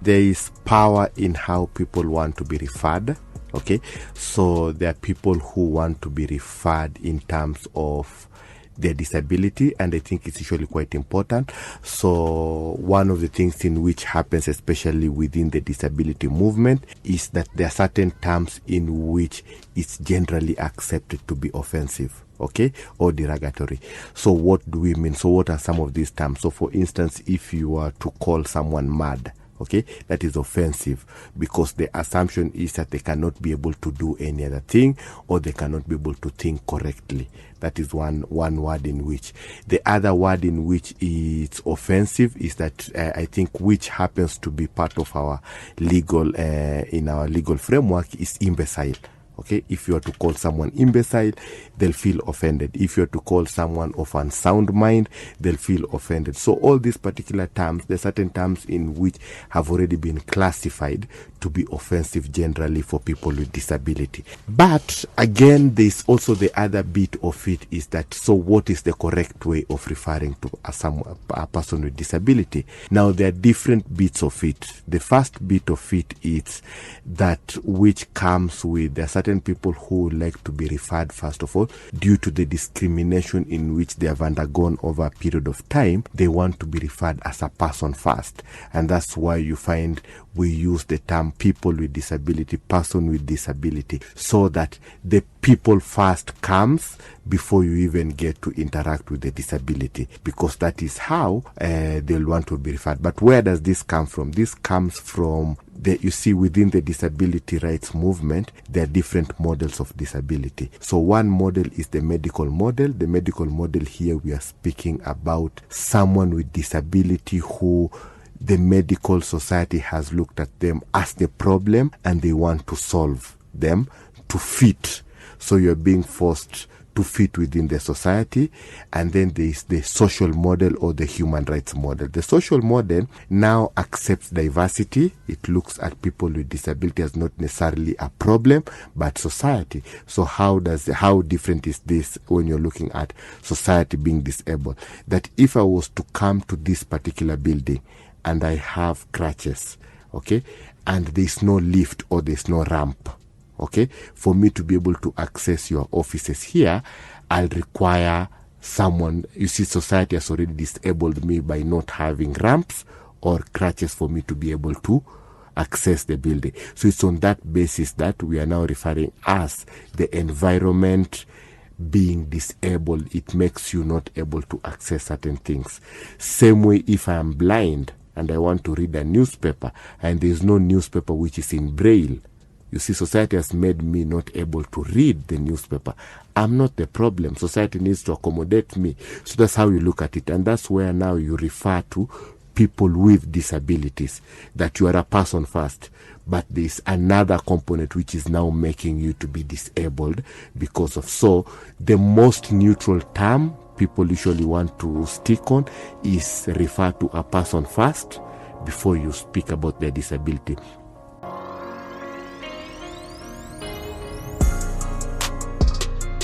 There is power in how people want to be referred. Okay, so there are people who want to be referred in terms of their disability, and I think it's usually quite important. So one of the things in which happens, especially within the disability movement, is that there are certain terms in which it's generally accepted to be offensive, okay, or derogatory. So what do we mean? So what are some of these terms? So for instance, if you are to call someone mad, okay, that is offensive, because the assumption is that they cannot be able to do any other thing, or they cannot be able to think correctly. That is one word in which. The other word in which it's offensive is that I think, which happens to be part of our legal in our legal framework, is imbecile. Okay, if you are to call someone imbecile, they'll feel offended. If you are to call someone of unsound mind, they'll feel offended. So all these particular terms, there are certain terms in which have already been classified to be offensive generally for people with disability. But again, there's also the other bit of it, is that, so what is the correct way of referring to a person with disability? Now, there are different bits of it. The first bit of it is that which comes with, there are certain people who like to be referred, first of all, due to the discrimination in which they have undergone over a period of time. They want to be referred as a person first, and that's why you find we use the term people with disability, person with disability, so that the people first comes before you even get to interact with the disability, because that is how they'll want to be referred. But where does this come from? This comes from you see, within the disability rights movement, there are different models of disability. So one model is the medical model. The medical model here, we are speaking about someone with disability who the medical society has looked at them as the problem, and they want to solve them to fit. So you're being forced to fit within the society. And then there is the social model or the human rights model. The social model now accepts diversity. It looks at people with disability as not necessarily a problem, but society. So how different is this when you're looking at society being disabled? That if I was to come to this particular building and I have crutches, okay, and there's no lift or there's no ramp, okay, for me to be able to access your offices here, I'll require someone. You see, society has already disabled me by not having ramps or crutches for me to be able to access the building. So it's on that basis that we are now referring as the environment being disabled. It makes you not able to access certain things. Same way, if I am blind and I want to read a newspaper and there's no newspaper which is in braille, you see, society has made me not able to read the newspaper. I'm not the problem. Society needs to accommodate me. So that's how you look at it. And that's where now you refer to people with disabilities, that you are a person first. But there's another component which is now making you to be disabled because of. So the most neutral term people usually want to stick on is refer to a person first before you speak about their disability.